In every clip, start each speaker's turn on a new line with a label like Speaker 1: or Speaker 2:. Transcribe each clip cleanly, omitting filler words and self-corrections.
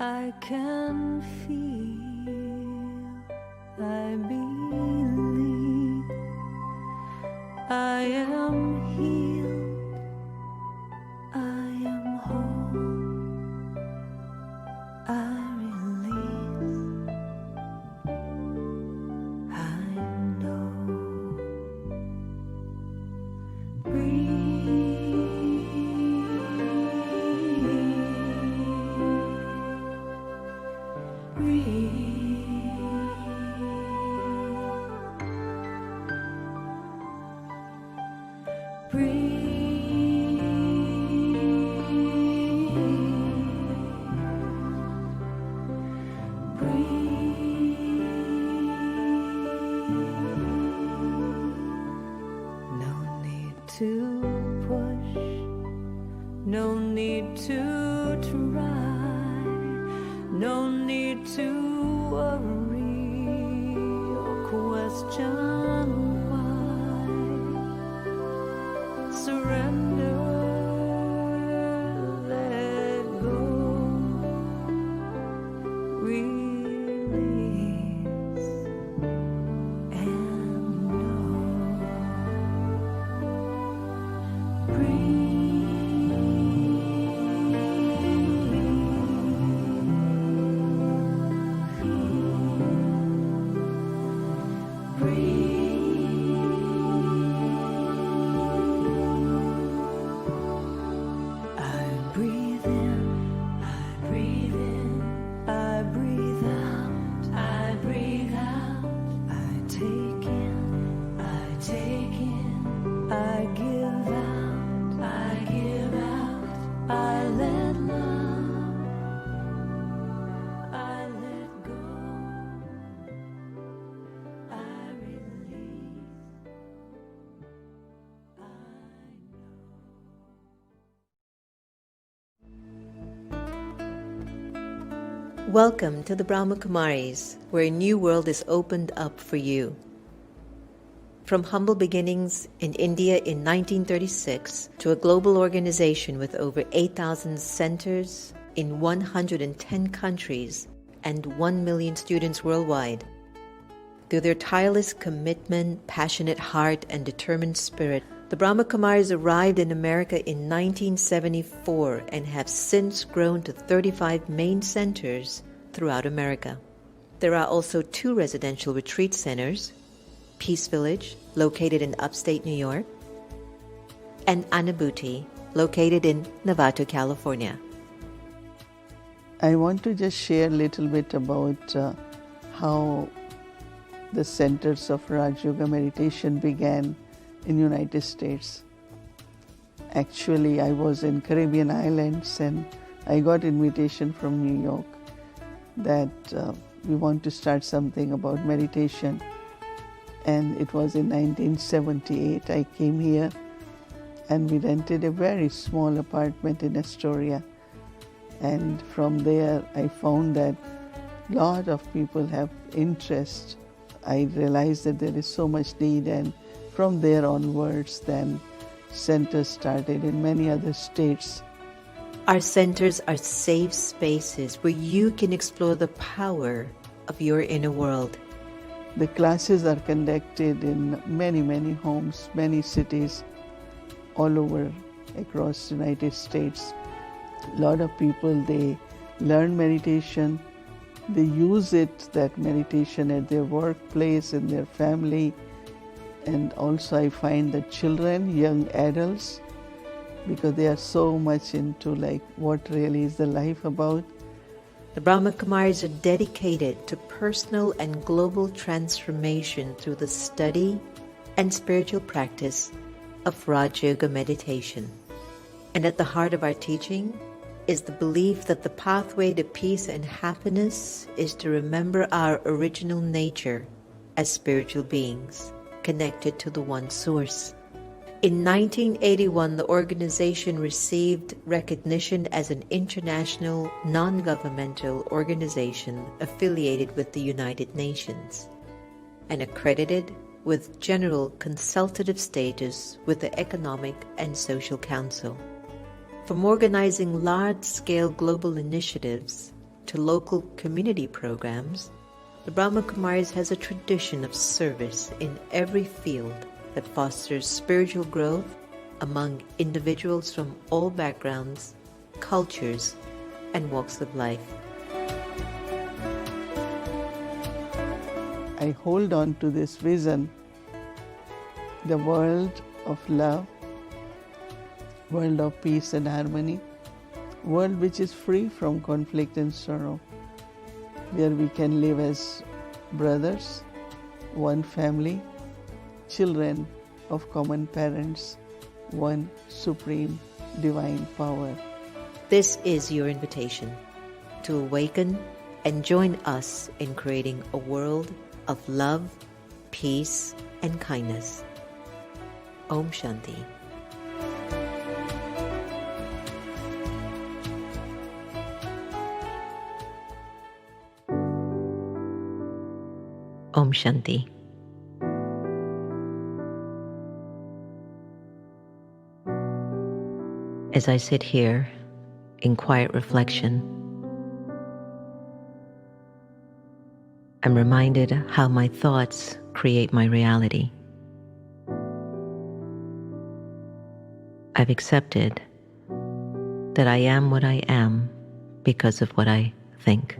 Speaker 1: I can feel, I believe, I am healed, I am whole, I release, I know. Breathe. To push, no need to try, no need to worry or question why. Surrender, let go, release, and know.
Speaker 2: Welcome to the Brahma Kumaris, where a new world is opened up for you. From humble beginnings in India in 1936 to a global organization with over 8,000 centers in 110 countries and 1 million students worldwide. Through their tireless commitment, passionate heart, and determined spirit, the Brahma Kumaris arrived in America in 1974 and have since grown to 35 main centers throughout America. There are also 2 residential retreat centers, Peace Village, located in upstate New York, and Anubhuti, located in Novato, California.
Speaker 3: I want to just share a little bit about how the centers of Raj Yoga meditation began in United States. Actually, I was in Caribbean islands and I got invitation from New York that we want to start something about meditation. And it was in 1978 I came here and we rented a very small apartment in Astoria. And from there I found that a lot of people have interest. I realized that there is so much need, and from there onwards, then centers started in many other states.
Speaker 2: Our centers are safe spaces where you can explore the power of your inner world.
Speaker 3: The classes are conducted in many homes, many cities, all over across the United States. A lot of people, they learn meditation, they use that meditation at their workplace, in their family. And also I find that children, young adults, because they are so much into what really is the life about.
Speaker 2: The Brahma Kumaris are dedicated to personal and global transformation through the study and spiritual practice of Raj Yoga meditation. And at the heart of our teaching is the belief that the pathway to peace and happiness is to remember our original nature as spiritual beings, connected to the one source. In 1981, the organization received recognition as an international non-governmental organization affiliated with the United Nations and accredited with general consultative status with the Economic and Social Council. From organizing large-scale global initiatives to local community programs, the Brahma Kumaris has a tradition of service in every field that fosters spiritual growth among individuals from all backgrounds, cultures, and walks of life.
Speaker 3: I hold on to this vision, the world of love, world of peace and harmony, world which is free from conflict and sorrow, where we can live as brothers, one family, children of common parents, one supreme divine power.
Speaker 2: This is your invitation to awaken and join us in creating a world of love, peace, and kindness. Om Shanti. Om Shanti. As I sit here in quiet reflection, I'm reminded how my thoughts create my reality. I've accepted that I am what I am because of what I think.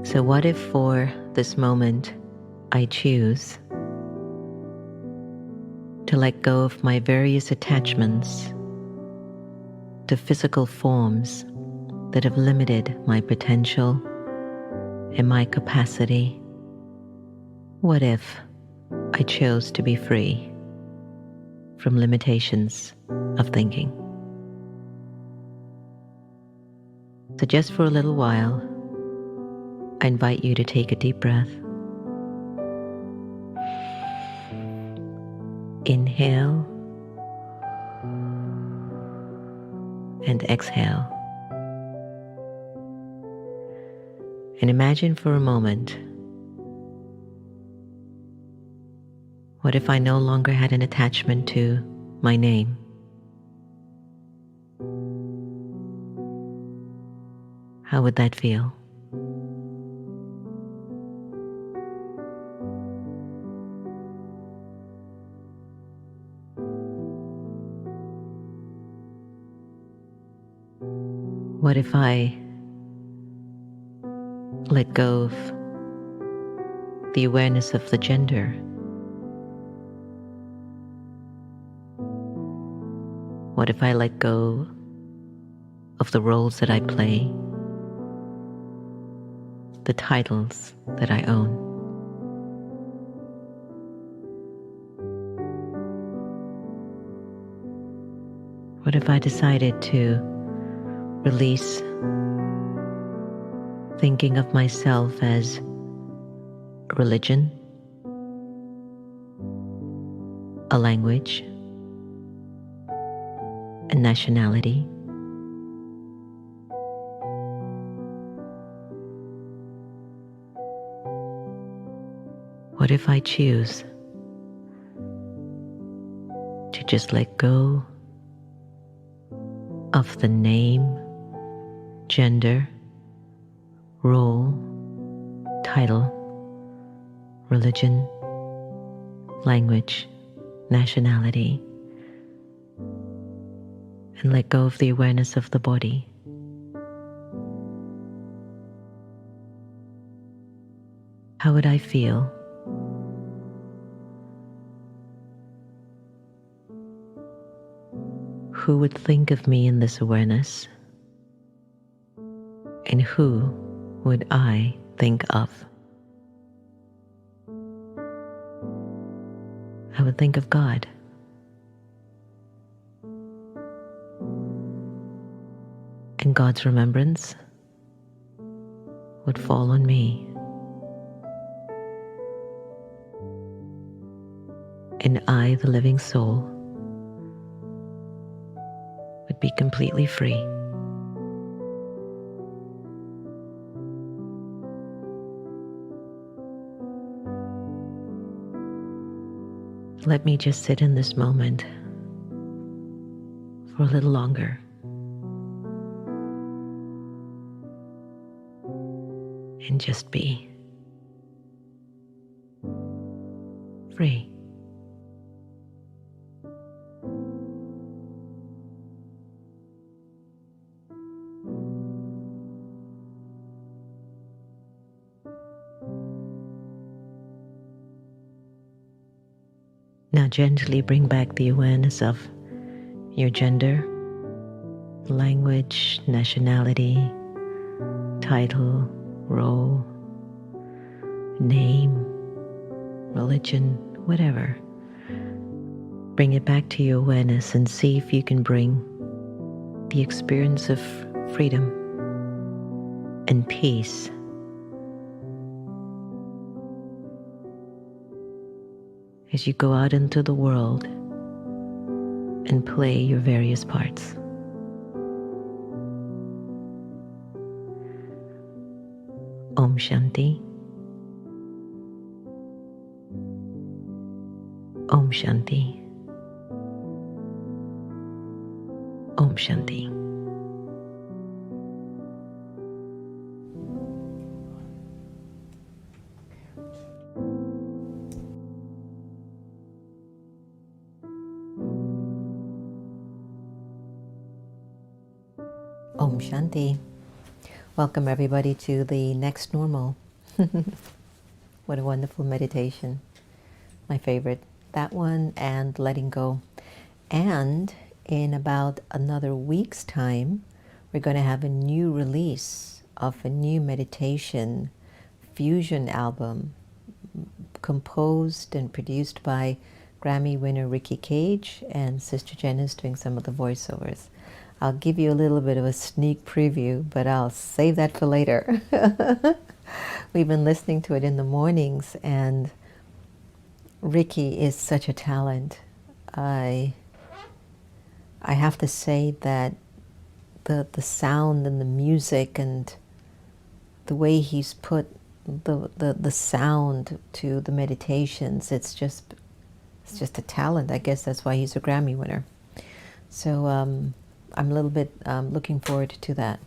Speaker 2: So what if for this moment I choose to let go of my various attachments to physical forms that have limited my potential and my capacity? What if I chose to be free from limitations of thinking? So just for a little while, I invite you to take a deep breath. Inhale and exhale. And imagine for a moment, what if I no longer had an attachment to my name? How would that feel? What if I let go of the awareness of the gender? What if I let go of the roles that I play, the titles that I own? What if I decided to release thinking of myself as a religion, a language, a nationality? What if I choose to just let go of the name, gender, role, title, religion, language, nationality, and let go of the awareness of the body? How would I feel? Who would think of me in this awareness? And who would I think of? I would think of God. And God's remembrance would fall on me. And I, the living soul, would be completely free. Let me just sit in this moment for a little longer. and just be free. Now gently bring back the awareness of your gender, language, nationality, title, role, name, religion, whatever. Bring it back to your awareness and see if you can bring the experience of freedom and peace as you go out into the world and play your various parts. Om Shanti. Om Shanti. Om Shanti. Om Shanti. Welcome everybody to the next normal. What a wonderful meditation. My favorite. That one and letting go. And in about another week's time, we're going to have a new release of a new meditation fusion album composed and produced by Grammy winner Ricky Cage, and Sister Jenna is doing some of the voiceovers. I'll give you a little bit of a sneak preview, but I'll save that for later. We've been listening to it in the mornings, and Ricky is such a talent. I have to say that the sound and the music and the way he's put the sound to the meditations, it's just a talent. I guess that's why he's a Grammy winner. So I'm a little bit looking forward to that.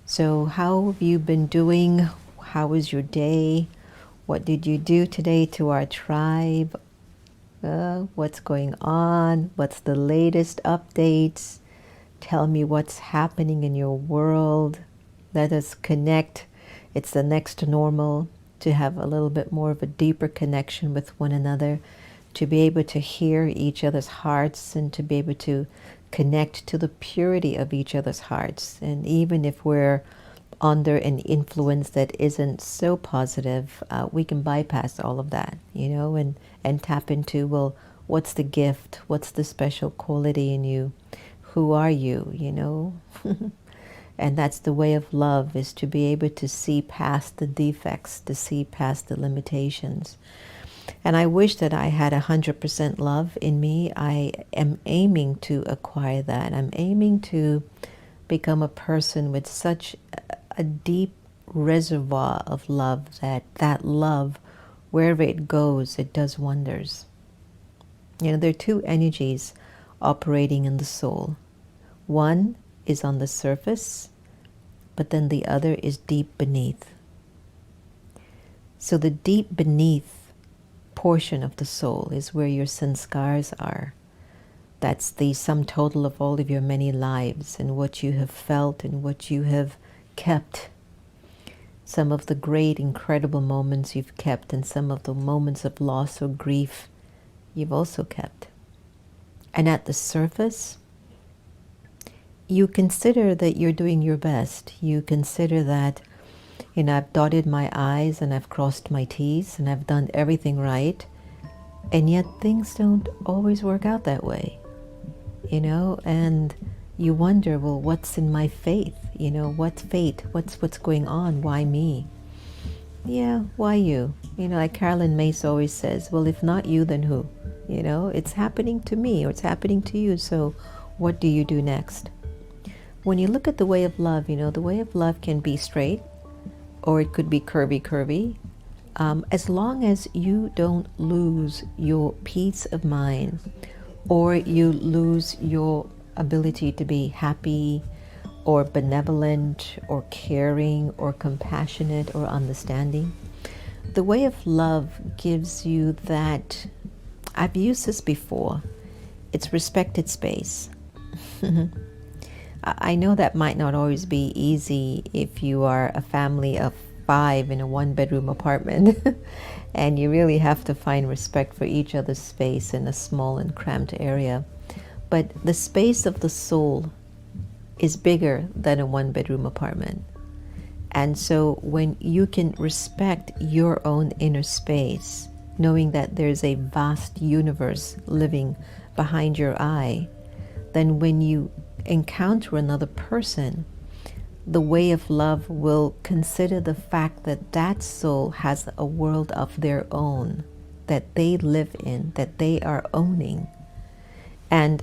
Speaker 2: So how have you been doing? How was your day? What did you do today to our tribe? What's going on? What's the latest updates? Tell me what's happening in your world. Let us connect. It's the next normal, to have a little bit more of a deeper connection with one another, to be able to hear each other's hearts and to be able to connect to the purity of each other's hearts. And even if we're under an influence that isn't so positive, we can bypass all of that, and tap into, well, what's the gift? What's the special quality in you? Who are you, And that's the way of love, is to be able to see past the defects, to see past the limitations. And I wish that I had 100% love in me. I am aiming to acquire that. I'm aiming to become a person with such a deep reservoir of love that love, wherever it goes, it does wonders. There are two energies operating in the soul. One is on the surface, but then the other is deep beneath. So the deep beneath portion of the soul is where your sanskars are. That's the sum total of all of your many lives and what you have felt and what you have kept. Some of the great, incredible moments you've kept, and some of the moments of loss or grief you've also kept. And at the surface, you consider that you're doing your best. You consider that, I've dotted my I's and I've crossed my T's and I've done everything right. And yet things don't always work out that way, and you wonder, well, what's in my faith? What's fate? What's going on? Why me? Yeah, why you? Like Carolyn Mace always says, well, if not you, then who? It's happening to me, or it's happening to you, so what do you do next? When you look at the way of love, the way of love can be straight, or it could be curvy. As long as you don't lose your peace of mind, or you lose your ability to be happy, or benevolent or caring or compassionate or understanding. The way of love gives you that, I've used this before, it's respected space. I know that might not always be easy if you are a family of 5 in a 1-bedroom apartment and you really have to find respect for each other's space in a small and cramped area. But the space of the soul is bigger than a 1-bedroom apartment. And so when you can respect your own inner space, knowing that there's a vast universe living behind your eye, then when you encounter another person, the way of love will consider the fact that that soul has a world of their own that they live in, that they are owning. And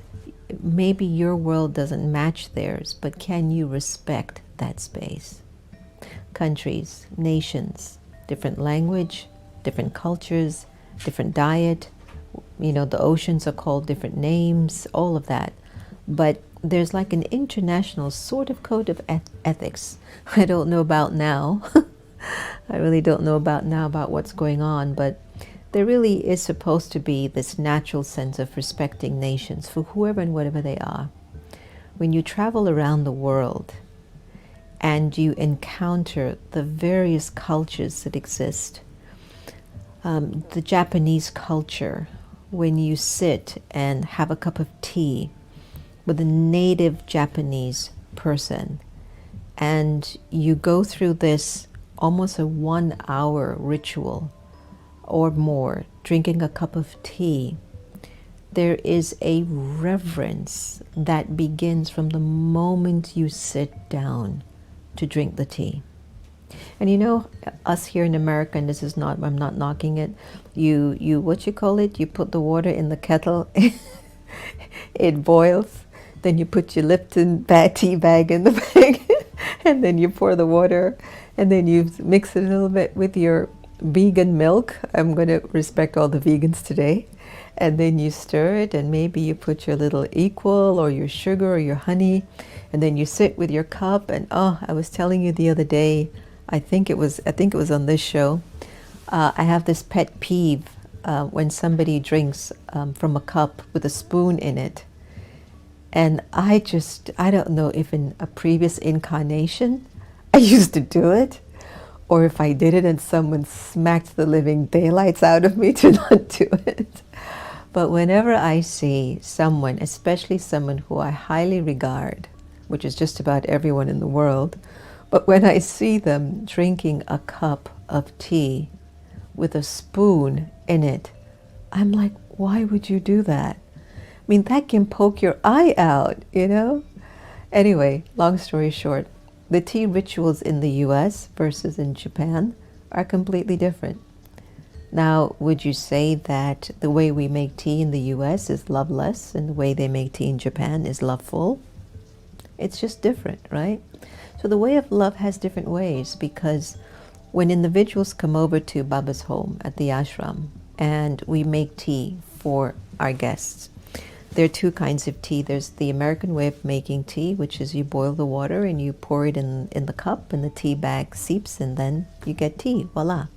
Speaker 2: maybe your world doesn't match theirs, but can you respect that space? Countries, nations, different language, different cultures, different diet, the oceans are called different names, all of that. But there's like an international sort of code of ethics. I don't know about now. I really don't know about now about what's going on, but there really is supposed to be this natural sense of respecting nations for whoever and whatever they are. When you travel around the world and you encounter the various cultures that exist, the Japanese culture, when you sit and have a cup of tea with a native Japanese person and you go through this almost a 1-hour ritual or more, drinking a cup of tea, there is a reverence that begins from the moment you sit down to drink the tea. And us here in America, and this is not, I'm not knocking it, you what you call it, you put the water in the kettle, it boils, then you put your Lipton tea bag in the bag, and then you pour the water, and then you mix it a little bit with your vegan milk. I'm going to respect all the vegans today. And then you stir it, and maybe you put your little equal or your sugar or your honey, and then you sit with your cup. And I was telling you the other day, I think it was on this show, I have this pet peeve when somebody drinks from a cup with a spoon in it. And I don't know if in a previous incarnation I used to do it, or if I did it and someone smacked the living daylights out of me to not do it. But whenever I see someone, especially someone who I highly regard, which is just about everyone in the world, but when I see them drinking a cup of tea with a spoon in it, I'm like, why would you do that? I mean, that can poke your eye out, Anyway, long story short, the tea rituals in the US versus in Japan are completely different. Now, would you say that the way we make tea in the US is loveless and the way they make tea in Japan is loveful? It's just different, right? So the way of love has different ways, because when individuals come over to Baba's home at the ashram and we make tea for our guests, there are 2 kinds of tea. There's the American way of making tea, which is you boil the water and you pour it in the cup and the tea bag seeps and then you get tea, voila.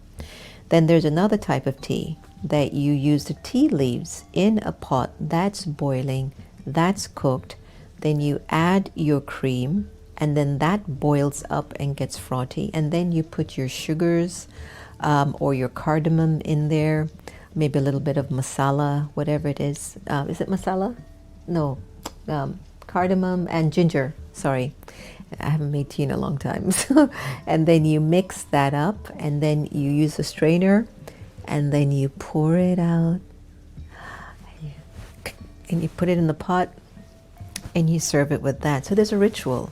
Speaker 2: Then there's another type of tea that you use the tea leaves in a pot that's boiling, that's cooked, then you add your cream and then that boils up and gets frothy, and then you put your sugars or your cardamom in there, maybe a little bit of masala, whatever it is. Is it masala? No, cardamom and ginger, sorry. I haven't made tea in a long time. And then you mix that up, and then you use a strainer, and then you pour it out, and you put it in the pot, and you serve it with that. So there's a ritual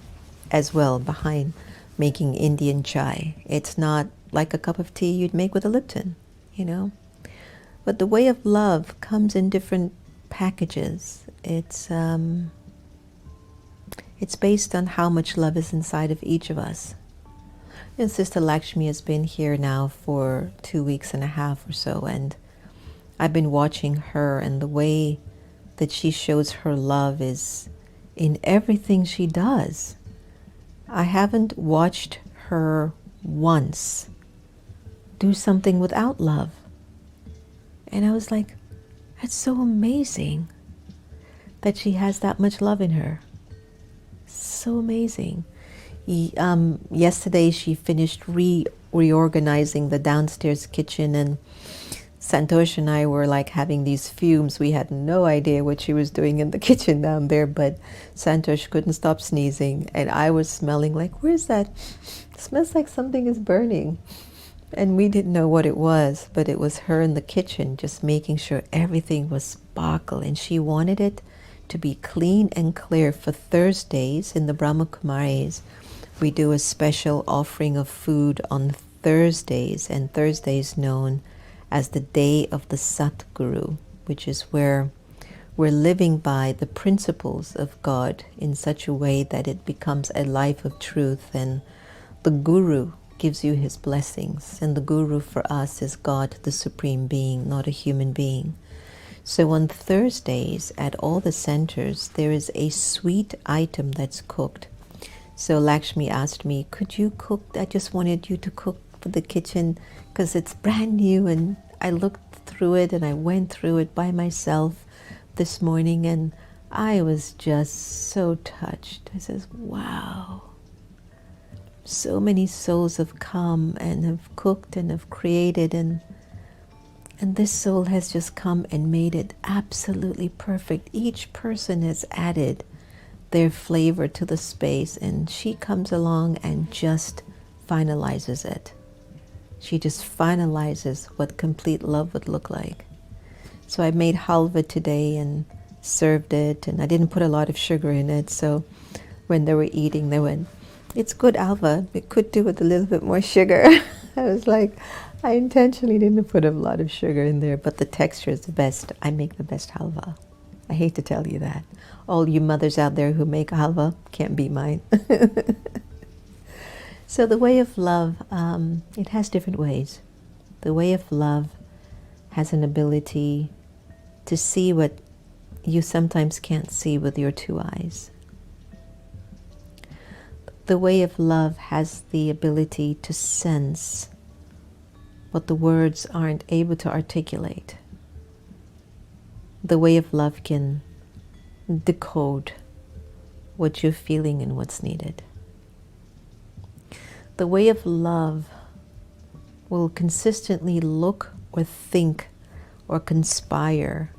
Speaker 2: as well behind making Indian chai. It's not like a cup of tea you'd make with a Lipton, But the way of love comes in different packages. It's based on how much love is inside of each of us. And Sister Lakshmi has been here now for 2 weeks and a half or so, and I've been watching her, and the way that she shows her love is in everything she does. I haven't watched her once do something without love. And I was like, that's so amazing that she has that much love in her. So amazing. Yesterday she finished reorganizing the downstairs kitchen, and Santosh and I were like having these fumes. We had no idea what she was doing in the kitchen down there, but Santosh couldn't stop sneezing, and I was smelling like, where's that? It smells like something is burning. And we didn't know what it was, but it was her in the kitchen just making sure everything was sparkle, and she wanted it to be clean and clear. For Thursdays in the Brahma Kumaris, we do a special offering of food on Thursdays, and Thursdays known as the day of the Satguru, which is where we're living by the principles of God in such a way that it becomes a life of truth, and the Guru gives you his blessings, and the Guru for us is God, the Supreme Being, not a human being. So on Thursdays at all the centers, there is a sweet item that's cooked. So Lakshmi asked me, could you cook? I just wanted you to cook for the kitchen because it's brand new. And I looked through it and I went through it by myself this morning, and I was just so touched. I says, wow. So many souls have come and have cooked and have created, and this soul has just come and made it absolutely perfect. Each person has added their flavor to the space, and she comes along and just finalizes it. She just finalizes what complete love would look like. So I made halva today and served it, and I didn't put a lot of sugar in it, so when they were eating, they went, it's good halva, it could do with a little bit more sugar. I was like, I intentionally didn't put a lot of sugar in there, but the texture is the best. I make the best halva. I hate to tell you that. All you mothers out there who make halva can't beat mine. So the way of love, it has different ways. The way of love has an ability to see what you sometimes can't see with your two eyes. The way of love has the ability to sense what the words aren't able to articulate. The way of love can decode what you're feeling and what's needed. The way of love will consistently look or think or conspire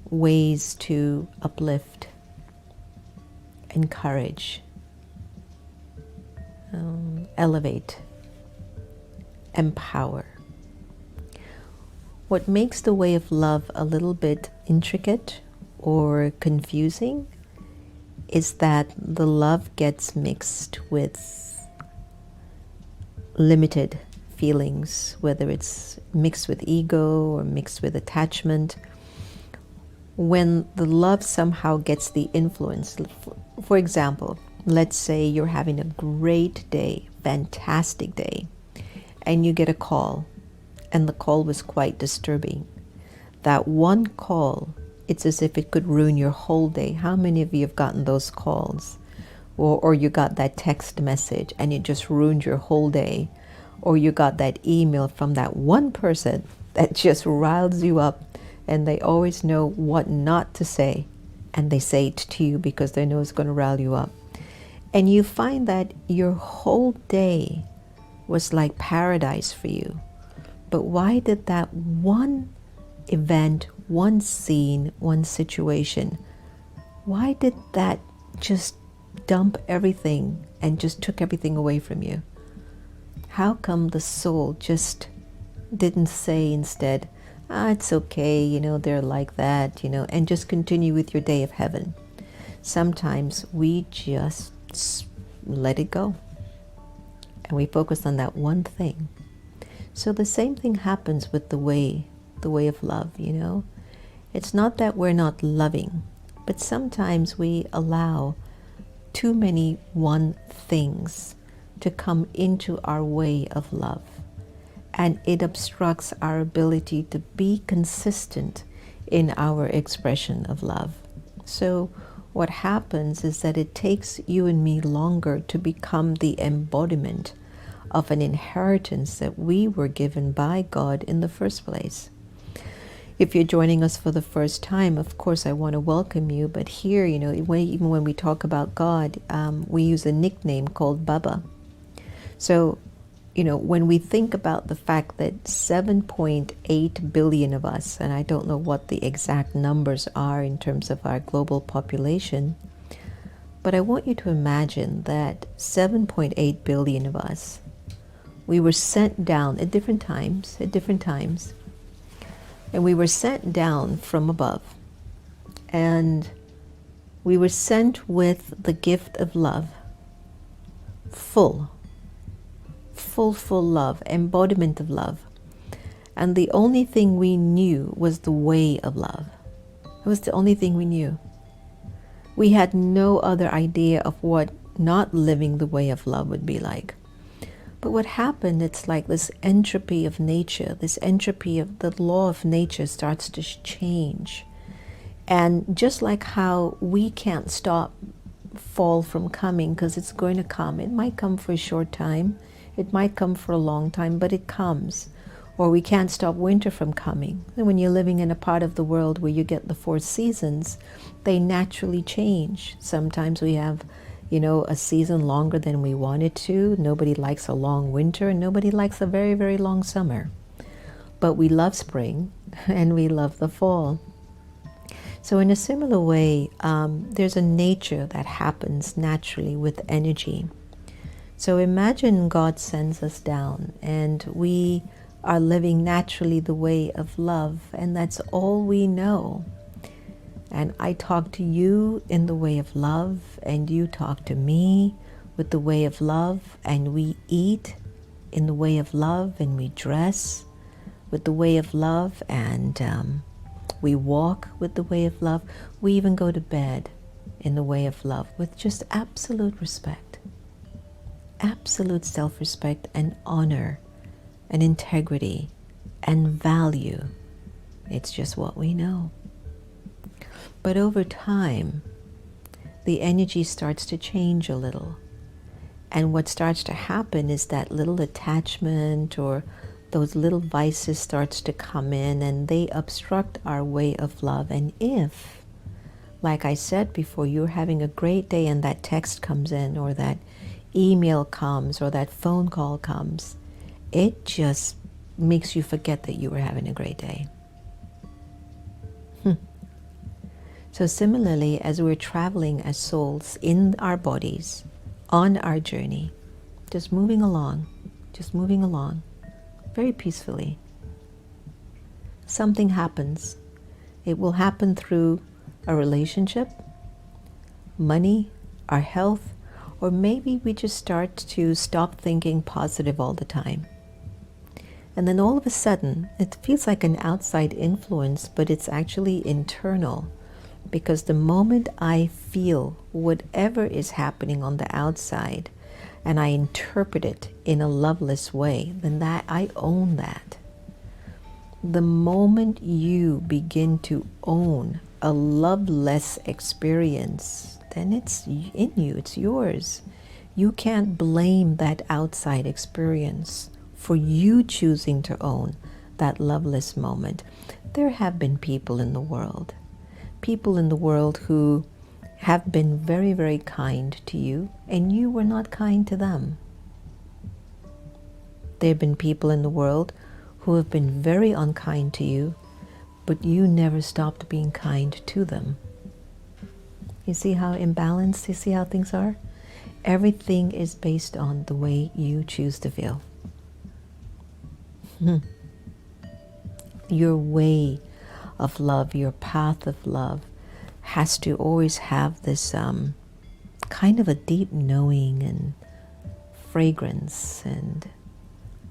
Speaker 2: ways to uplift, encourage, elevate, empower. What makes the way of love a little bit intricate or confusing is that the love gets mixed with limited feelings, whether it's mixed with ego or mixed with attachment. When the love somehow gets the influence, for example, let's say you're having a great day, fantastic day, and you get a call, and the call was quite disturbing. That one call, it's as if it could ruin your whole day. How many of you have gotten those calls? Or you got that text message and it just ruined your whole day? Or you got that email from that one person that just riles you up, and they always know what not to say, and they say it to you because they know it's going to rile you up. And you find that your whole day was like paradise for you. But why did that one event, one scene, one situation, why did that just dump everything and just took everything away from you? How come the soul just didn't say instead, it's okay, they're like that, and just continue with your day of heaven? Sometimes we just let it go and we focus on that one thing. So the same thing happens with the way of love, It's not that we're not loving, but sometimes we allow too many one things to come into our way of love, and it obstructs our ability to be consistent in our expression of love. So what happens is that it takes you and me longer to become the embodiment of an inheritance that we were given by God in the first place. If you're joining us for the first time, of course, I want to welcome you. But here, even when we talk about God, we use a nickname called Baba. So, when we think about the fact that 7.8 billion of us, and I don't know what the exact numbers are in terms of our global population, but I want you to imagine that 7.8 billion of us, we were sent down at different times, and we were sent down from above. And we were sent with the gift of love, full love, embodiment of love. And the only thing we knew was the way of love. It was the only thing we knew. We had no other idea of what not living the way of love would be like. But what happened, it's like this entropy of nature, this entropy of the law of nature starts to change. And just like how we can't stop fall from coming, because it's going to come. It might come for a short time. It might come for a long time, but it comes. Or we can't stop winter from coming. And when you're living in a part of the world where you get the 4 seasons, they naturally change. Sometimes we have, a season longer than we wanted to. Nobody likes a long winter, and nobody likes a very, very long summer. But we love spring, and we love the fall. So in a similar way, there's a nature that happens naturally with energy. So imagine God sends us down, and we are living naturally the way of love, and that's all we know. And I talk to you in the way of love, and you talk to me with the way of love, and we eat in the way of love, and we dress with the way of love, and we walk with the way of love. We even go to bed in the way of love with just absolute respect, absolute self-respect and honor and integrity and value. It's just what we know. But over time, the energy starts to change a little. And what starts to happen is that little attachment or those little vices starts to come in, and they obstruct our way of love. And if, like I said before, you're having a great day and that text comes in, or that email comes, or that phone call comes, it just makes you forget that you were having a great day. So similarly, as we're traveling as souls in our bodies, on our journey, just moving along, very peacefully, something happens. It will happen through a relationship, money, our health, or maybe we just start to stop thinking positive all the time. And then all of a sudden, it feels like an outside influence, but it's actually internal. Because the moment I feel whatever is happening on the outside, and I interpret it in a loveless way, then that I own that. The moment you begin to own a loveless experience, then it's in you, it's yours. You can't blame that outside experience for you choosing to own that loveless moment. There have been people in the world who have been very, very kind to you, and you were not kind to them. There have been people in the world who have been very unkind to you, but you never stopped being kind to them. You see how imbalanced, you see how things are? Everything is based on the way you choose to feel. Your way of love, your path of love, has to always have this kind of a deep knowing and fragrance and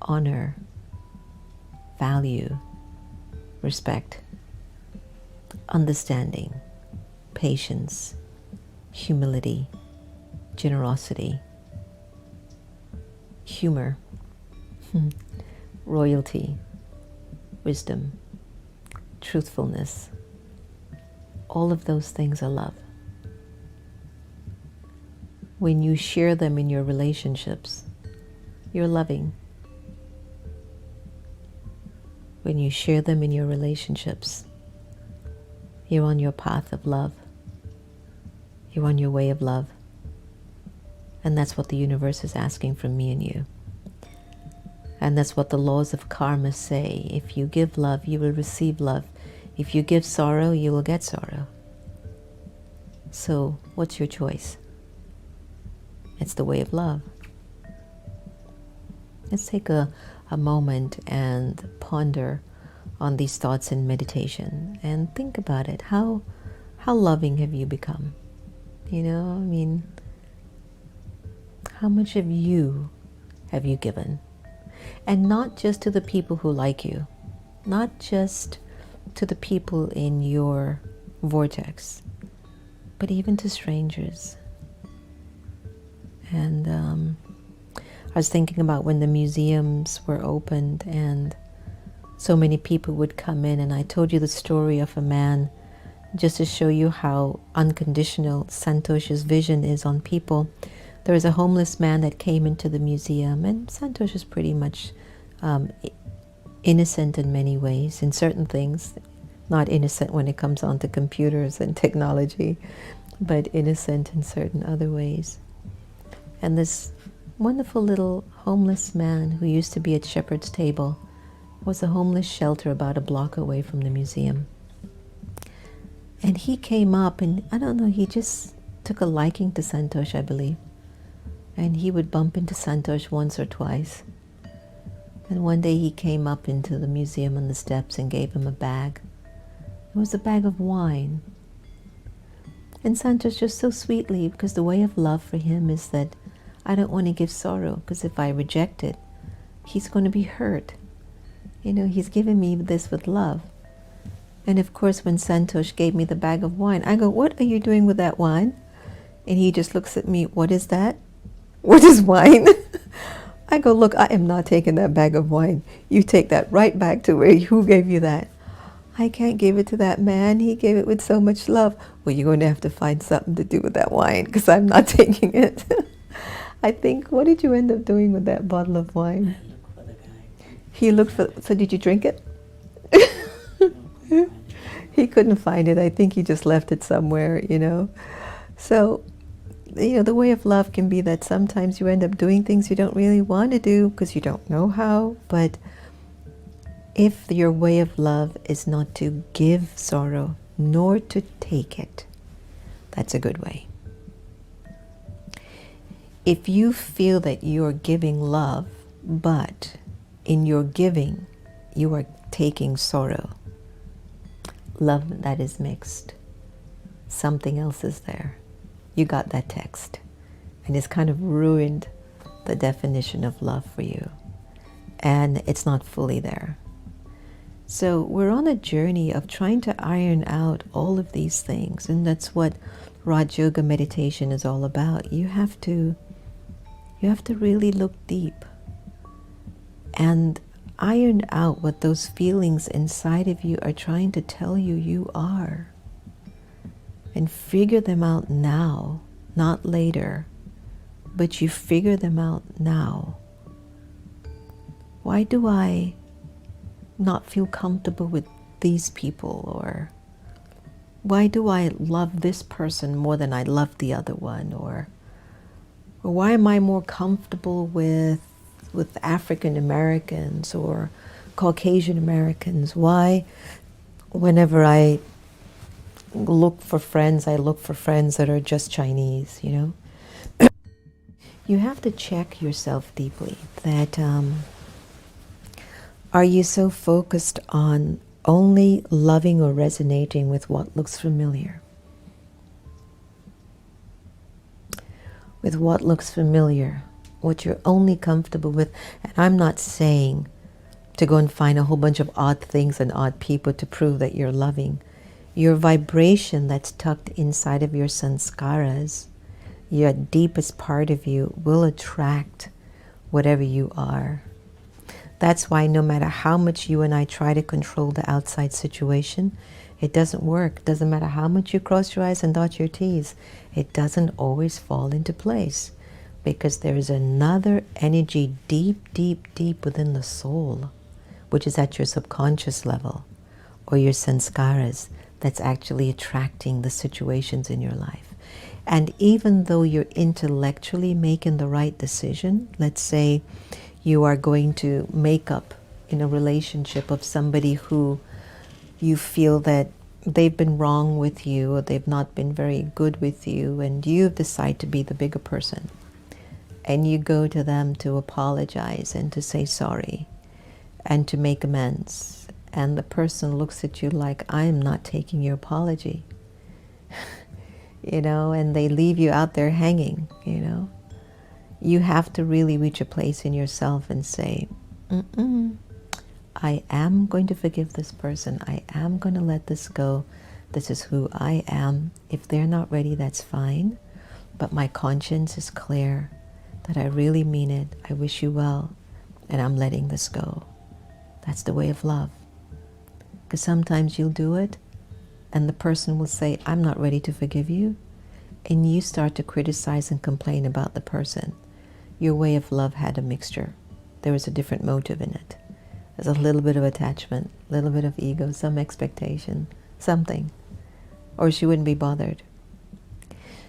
Speaker 2: honor, value, respect, understanding, patience, humility, generosity, humor, royalty, wisdom, truthfulness. All of those things are love. when you share them in your relationships, you're loving. When you share them in your relationships, you're on your path of love. You're on your way of love. And that's what the universe is asking from me and you. And that's what the laws of karma say. If you give love, you will receive love. If you give sorrow, you will get sorrow. So, what's your choice? It's the way of love. Let's take a moment and ponder on these thoughts in meditation and think about it. How loving have you become? You know, I mean, how much of you have you given? And not just to the people who like you, not just to the people in your vortex, but even to strangers. And I was thinking about when the museums were opened and so many people would come in, and I told you the story of a man just to show you how unconditional Santosha's vision is on people. There was a homeless man that came into the museum, and Santosh is pretty much innocent in many ways, in certain things. Not innocent when it comes on to computers and technology, but innocent in certain other ways. And this wonderful little homeless man who used to be at Shepherd's Table was a homeless shelter about a block away from the museum. And he came up, and I don't know, he just took a liking to Santosh, I believe. And he would bump into Santosh once or twice. And one day he came up into the museum on the steps and gave him a bag. It was a bag of wine. And Santosh just so sweetly, because the way of love for him is that I don't want to give sorrow, because if I reject it, he's going to be hurt. You know, he's giving me this with love. And of course, when Santosh gave me the bag of wine, I go, "What are you doing with that wine?" And he just looks at me, "What is that? What is wine?" I go, "Look, I am not taking that bag of wine. You take that right back to who gave you that?" "I can't give it to that man. He gave it with so much love." "Well, you're going to have to find something to do with that wine, because I'm not taking it." I think, what did you end up doing with that bottle of wine?
Speaker 4: I looked for the guy.
Speaker 2: He looked for, so did you drink it? He couldn't find it. I think he just left it somewhere, you know. So, you know, the way of love can be that sometimes you end up doing things you don't really want to do because you don't know how. But if your way of love is not to give sorrow, nor to take it, that's a good way. If you feel that you're giving love, but in your giving, you are taking sorrow, love that is mixed, something else is there. You got that text, and it's kind of ruined the definition of love for you, and it's not fully there. So we're on a journey of trying to iron out all of these things, and that's what Raj Yoga meditation is all about. You have to really look deep and iron out what those feelings inside of you are trying to tell you you are. And figure them out now, not later, but you figure them out now. Why do I not feel comfortable with these people? Or why do I love this person more than I love the other one? Or why am I more comfortable with African Americans or Caucasian Americans? Why, whenever I look for friends, I look for friends that are just Chinese, you know? You have to check yourself deeply that are you so focused on only loving or resonating with what looks familiar? With what looks familiar, what you're only comfortable with. And I'm not saying to go and find a whole bunch of odd things and odd people to prove that you're loving. Your vibration that's tucked inside of your sanskaras, your deepest part of you, will attract whatever you are. That's why no matter how much you and I try to control the outside situation, It doesn't work. Doesn't matter how much you cross your I's and dot your T's. It doesn't always fall into place, because there is another energy deep, deep, deep within the soul, which is at your subconscious level, or your sanskaras, that's actually attracting the situations in your life. And even though you're intellectually making the right decision, let's say you are going to make up in a relationship of somebody who you feel that they've been wrong with you, or they've not been very good with you, and you decide to be the bigger person. And you go to them to apologize and to say sorry and to make amends. And the person looks at you like, I am not taking your apology. And they leave you out there hanging, You have to really reach a place in yourself and say, I am going to forgive this person. I am going to let this go. This is who I am. If they're not ready, that's fine. But my conscience is clear that I really mean it. I wish you well, and I'm letting this go. That's the way of love. Because sometimes you'll do it, and the person will say, I'm not ready to forgive you. And you start to criticize and complain about the person. Your way of love had a mixture. There was a different motive in it. There's a little bit of attachment, a little bit of ego, some expectation, something. Or she wouldn't be bothered.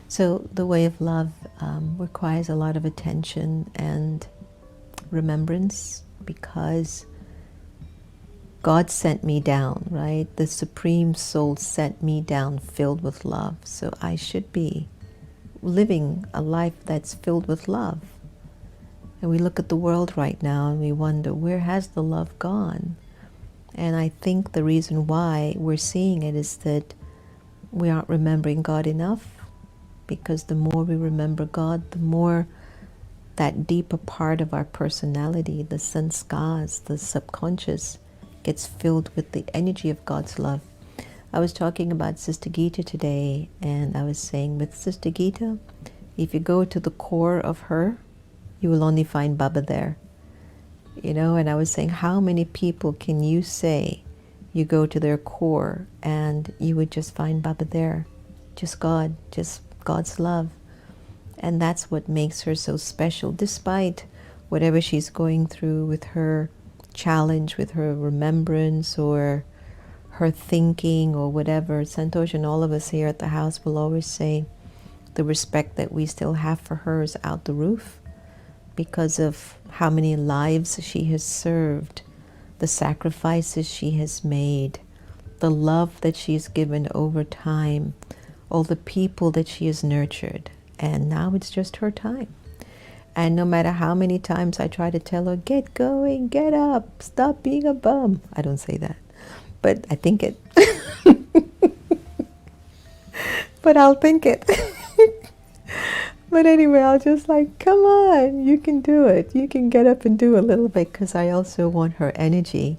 Speaker 2: So the way of love requires a lot of attention and remembrance, because God sent me down, right? The Supreme Soul sent me down filled with love. So I should be living a life that's filled with love. And we look at the world right now and we wonder, where has the love gone? And I think the reason why we're seeing it is that we aren't remembering God enough. Because the more we remember God, the more that deeper part of our personality, the sanskars, the subconscious, gets filled with the energy of God's love. I was talking about Sister Gita today, and I was saying with Sister Gita, if you go to the core of her, you will only find Baba there. And I was saying, how many people can you say you go to their core and you would just find Baba there? Just God, just God's love. And that's what makes her so special, despite whatever she's going through with her challenge, with her remembrance or her thinking or whatever. Santosh and all of us here at the house will always say the respect that we still have for her is out the roof, because of how many lives she has served, the sacrifices she has made, the love that she's given over time, all the people that she has nurtured. And now it's just her time. And no matter how many times I try to tell her, get going, get up, stop being a bum. I don't say that, but I think it. But I'll think it. But anyway, I'll just like, come on, you can do it. You can get up and do a little bit, because I also want her energy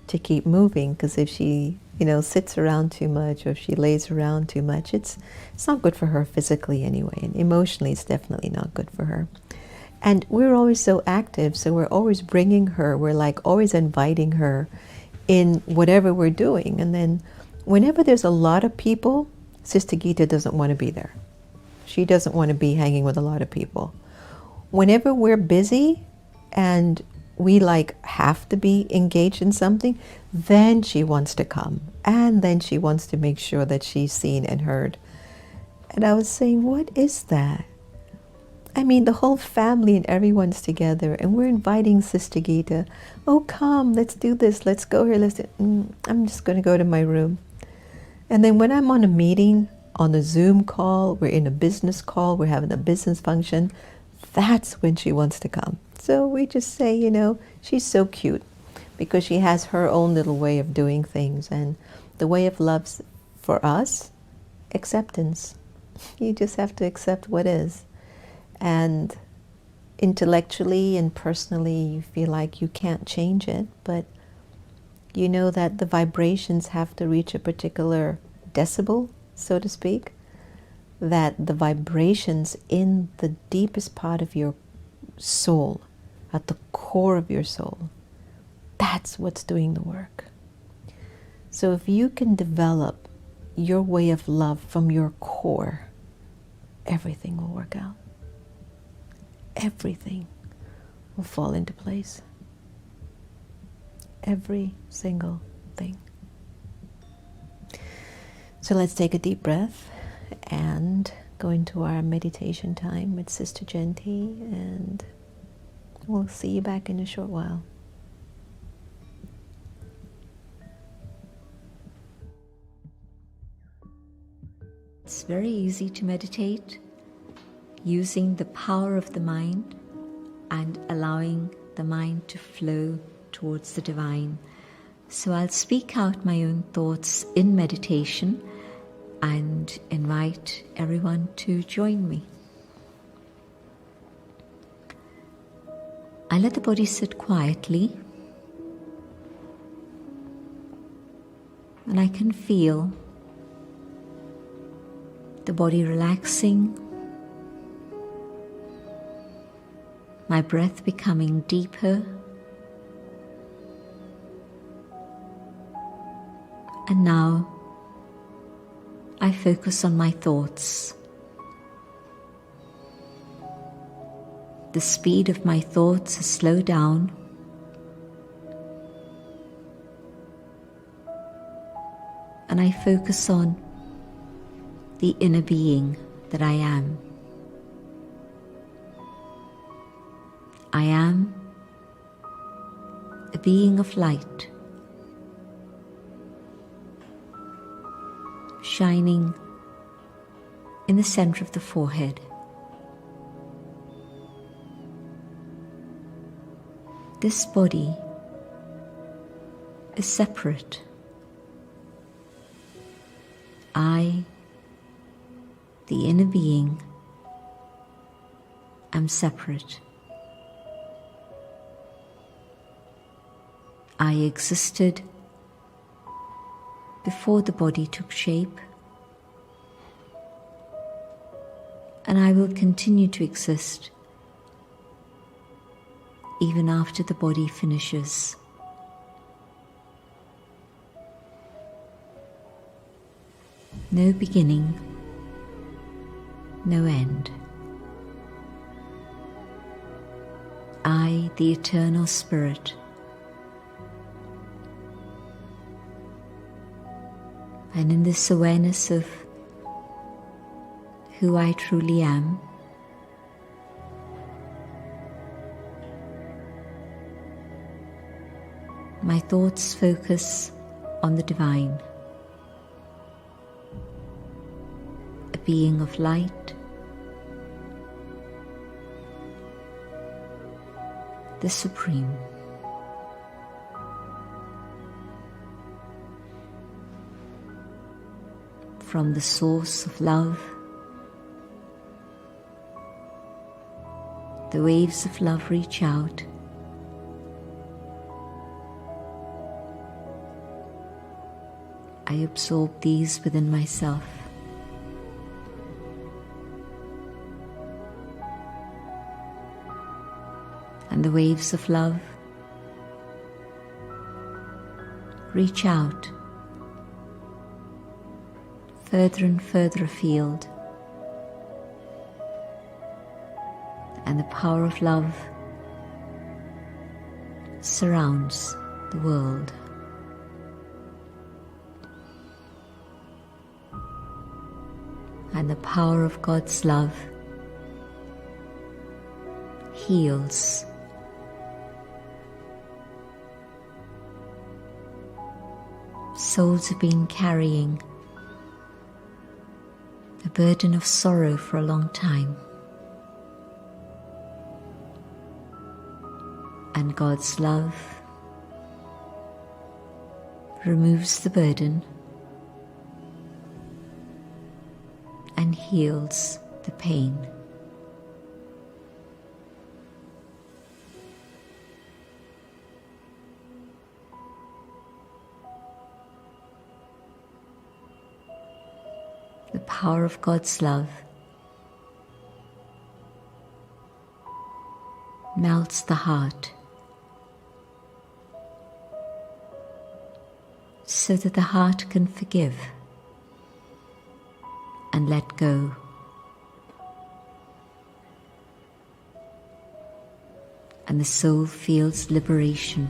Speaker 2: to keep moving. Because if she, sits around too much, or if she lays around too much, it's not good for her physically anyway. And emotionally, it's definitely not good for her. And we're always so active, so we're always bringing her. We're like always inviting her in whatever we're doing. And then whenever there's a lot of people, Sister Gita doesn't want to be there. She doesn't want to be hanging with a lot of people. Whenever we're busy and we have to be engaged in something, then she wants to come. And then she wants to make sure that she's seen and heard. And I was saying, what is that? I mean, the whole family and everyone's together, and we're inviting Sister Gita. Oh, come, let's do this. Let's go here. I'm just going to go to my room. And then when I'm on a meeting, on a Zoom call, we're in a business call, we're having a business function, that's when she wants to come. So we just say, she's so cute, because she has her own little way of doing things. And the way of love for us, acceptance. You just have to accept what is. And intellectually and personally, you feel like you can't change it, but you know that the vibrations have to reach a particular decibel, so to speak, that the vibrations in the deepest part of your soul, at the core of your soul, that's what's doing the work. So if you can develop your way of love from your core, everything will work out. Everything will fall into place. Every single thing. So let's take a deep breath and go into our meditation time with Sister Genty, and we'll see you back in a short while.
Speaker 4: It's very easy to meditate using the power of the mind and allowing the mind to flow towards the divine. So I'll speak out my own thoughts in meditation and invite everyone to join me. I let the body sit quietly, and I can feel the body relaxing, my breath becoming deeper, and now I focus on my thoughts. The speed of my thoughts has slowed down, and I focus on the inner being that I am. I am a being of light, shining in the center of the forehead. This body is separate. I, the inner being, am separate. I existed before the body took shape, and I will continue to exist even after the body finishes. No beginning, no end. I, the eternal spirit, and in this awareness of who I truly am, my thoughts focus on the divine, a being of light, the Supreme. From the source of love, the waves of love reach out, I absorb these within myself. And the waves of love reach out further and further afield, and the power of love surrounds the world. And the power of God's love heals. Souls have been carrying a burden of sorrow for a long time. And God's love removes the burden and heals the pain. The power of God's love melts the heart, so that the heart can forgive and let go. And the soul feels liberation.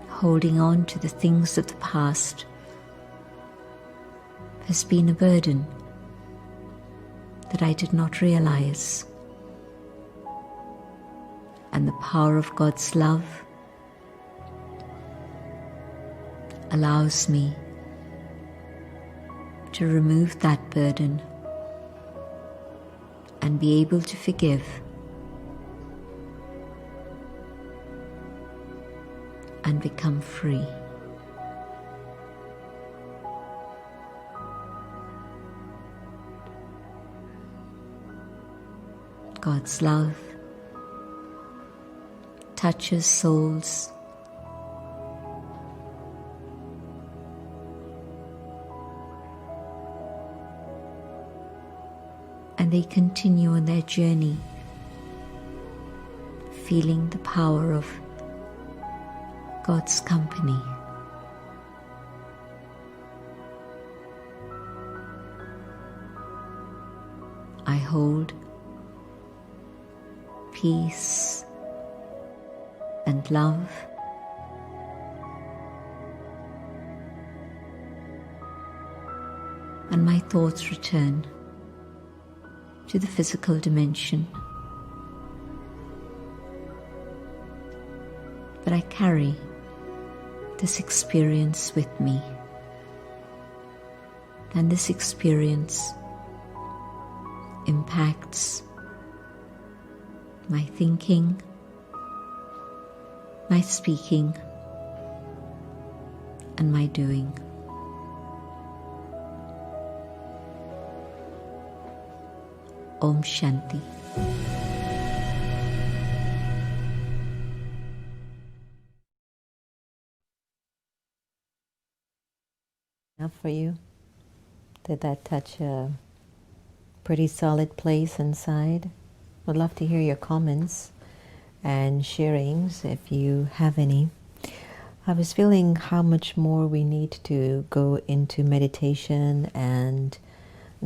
Speaker 4: Holding on to the things of the past has been a burden that I did not realize. And the power of God's love allows me to remove that burden and be able to forgive and become free. God's love touches souls and they continue on their journey, feeling the power of God's company. I hold peace and love and my thoughts return to the physical dimension. But I carry this experience with me, and this experience impacts my thinking, my speaking, and my doing. Om Shanti.
Speaker 2: Enough for you? Did that touch a pretty solid place inside? Would love to hear your comments and sharings if you have any. I was feeling how much more we need to go into meditation and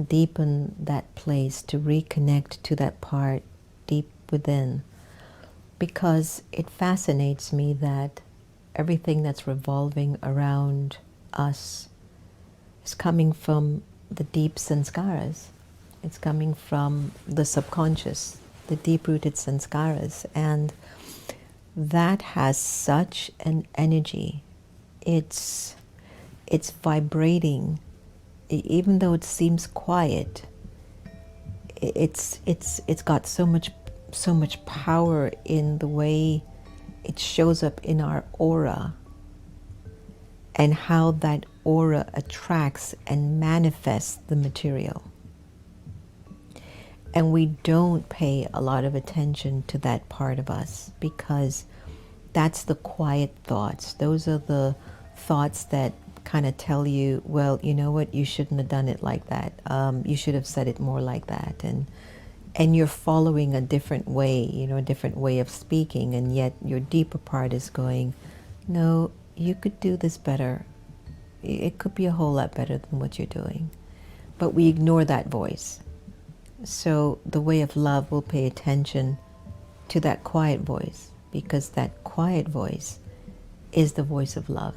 Speaker 2: deepen that place, to reconnect to that part deep within, because it fascinates me that everything that's revolving around us is coming from the deep sanskaras. It's coming from the subconscious, the deep-rooted sanskaras, and that has such an energy. It's vibrating, even though it seems quiet. It's got so much power in the way it shows up in our aura, and how that aura attracts and manifests the material. And we don't pay a lot of attention to that part of us, because that's the quiet thoughts. Those are the thoughts that kind of tell you, well, you know what, you shouldn't have done it like that. You should have said it more like that. And you're following a different way, a different way of speaking, and yet your deeper part is going, no, you could do this better. It could be a whole lot better than what you're doing. But we ignore that voice. So the way of love will pay attention to that quiet voice, because that quiet voice is the voice of love.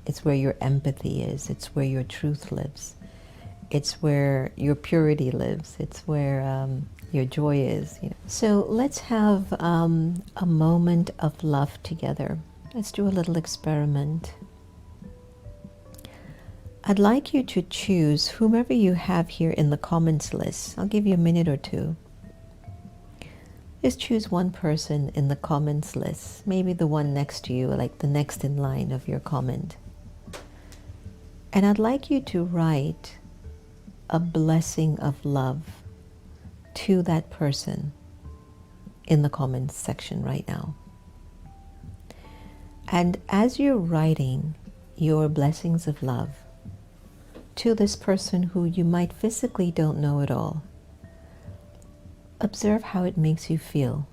Speaker 2: It's where your empathy is. It's where your truth lives. It's where your purity lives. It's where your joy is. So let's have a moment of love together. Let's do a little experiment. I'd like you to choose whomever you have here in the comments list. I'll give you a minute or two. Just choose one person in the comments list, maybe the one next to you, like the next in line of your comment. And I'd like you to write a blessing of love to that person in the comments section right now. And as you're writing your blessings of love to this person who you might physically don't know at all, observe how it makes you feel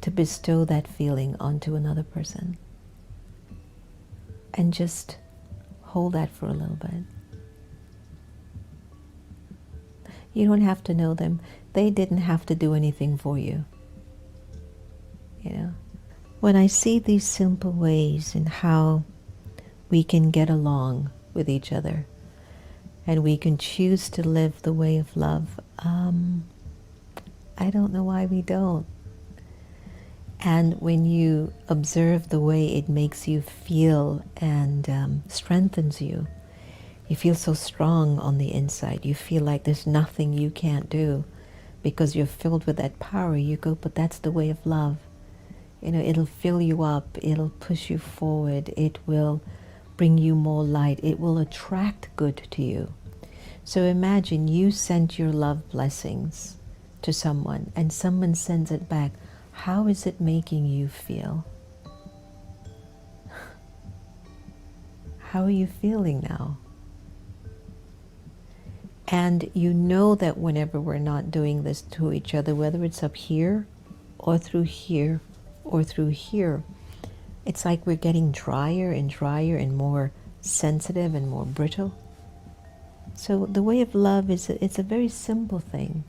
Speaker 2: to bestow that feeling onto another person. And just hold that for a little bit. You don't have to know them. They didn't have to do anything for you. You know? When I see these simple ways in how we can get along with each other, and we can choose to live the way of love, I don't know why we don't. And when you observe the way it makes you feel and strengthens you, you feel so strong on the inside. You feel like there's nothing you can't do because you're filled with that power. You go, but that's the way of love. You know, it'll fill you up. It'll push you forward. It will bring you more light. It will attract good to you. So imagine you sent your love blessings to someone and someone sends it back. How is it making you feel? How are you feeling now? And you know that whenever we're not doing this to each other, whether it's up here or through here or through here, it's like we're getting drier and drier and more sensitive and more brittle. So the way of love it's a very simple thing.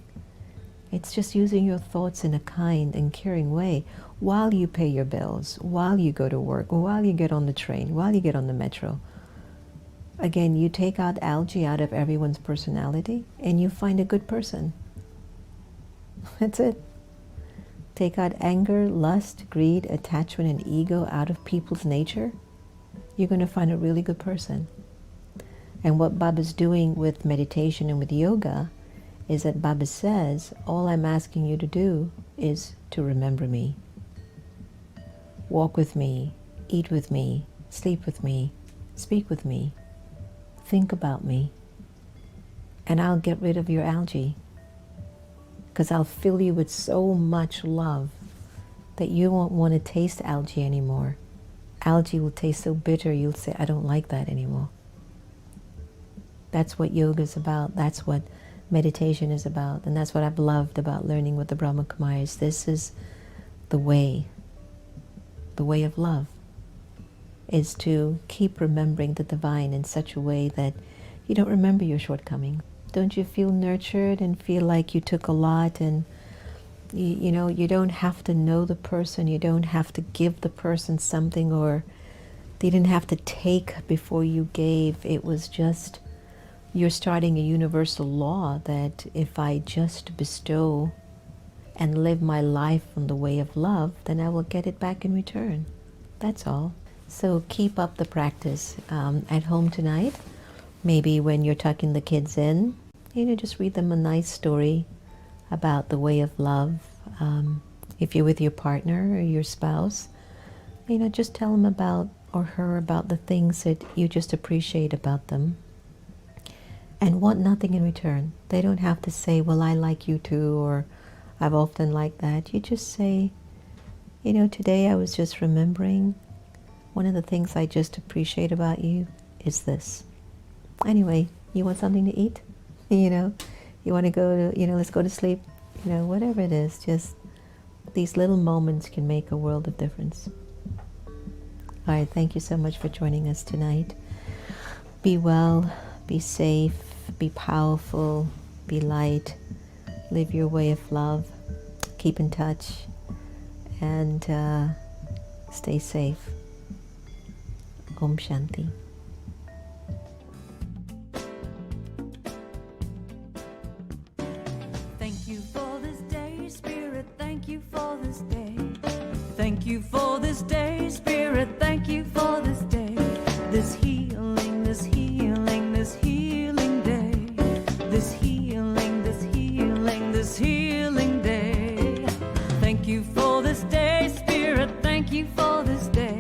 Speaker 2: It's just using your thoughts in a kind and caring way while you pay your bills, while you go to work, while you get on the train, while you get on the metro. Again, you take out algae out of everyone's personality and you find a good person. That's it. Take out anger, lust, greed, attachment, and ego out of people's nature. You're going to find a really good person. And what Baba's doing with meditation and with yoga is that Baba says, all I'm asking you to do is to remember me. Walk with me, eat with me, sleep with me, speak with me, think about me, and I'll get rid of your algae. Because I'll fill you with so much love that you won't want to taste algae anymore. Algae will taste so bitter, you'll say, I don't like that anymore. That's what yoga is about. That's what meditation is about. And that's what I've loved about learning with the Brahma Kumaris. This is the way of love, is to keep remembering the divine in such a way that you don't remember your shortcomings. Don't you feel nurtured and feel like you took a lot, and you know, you don't have to know the person, you don't have to give the person something, or they didn't have to take before you gave. It was just, you're starting a universal law that if I just bestow and live my life on the way of love, then I will get it back in return. That's all. So keep up the practice at home tonight. Maybe when you're tucking the kids in, you know, just read them a nice story about the way of love. If you're with your partner or your spouse, you know, just tell them about, or her, about the things that you just appreciate about them. And want nothing in return. They don't have to say, well, I like you too, or I've often liked that. You just say, you know, today I was just remembering one of the things I just appreciate about you is this. Anyway, you want something to eat? You know, you want to go to, you know, let's go to sleep. You know, whatever it is, just these little moments can make a world of difference. All right, thank you so much for joining us tonight. Be well, be safe, be powerful, be light, live your way of love, keep in touch, and stay safe. Om Shanti.
Speaker 1: Thank you for this day, Spirit, thank you for this day. Thank you for this day, Spirit, thank you for this day. This healing, this healing, this healing day. This healing, this healing, this healing day. Thank you for this day, Spirit, thank you for this day.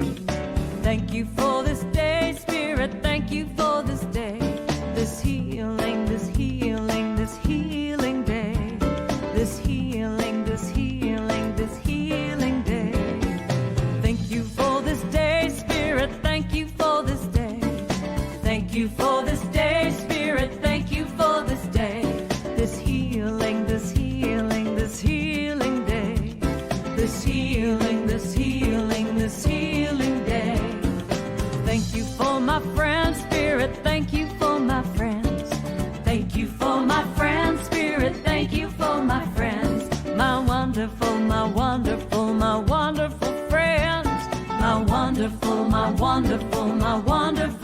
Speaker 1: Thank you for this day, Spirit, thank you for this day. This healing, this healing, this healing day. This healing, this healing, this healing day. Thank you for this day, Spirit, thank you for this day. Thank you for this day, Spirit, thank you for this day. This healing, this healing, this healing day. This healing. wonderful, my wonderful, my wonderful friends. My wonderful, my wonderful, my wonderful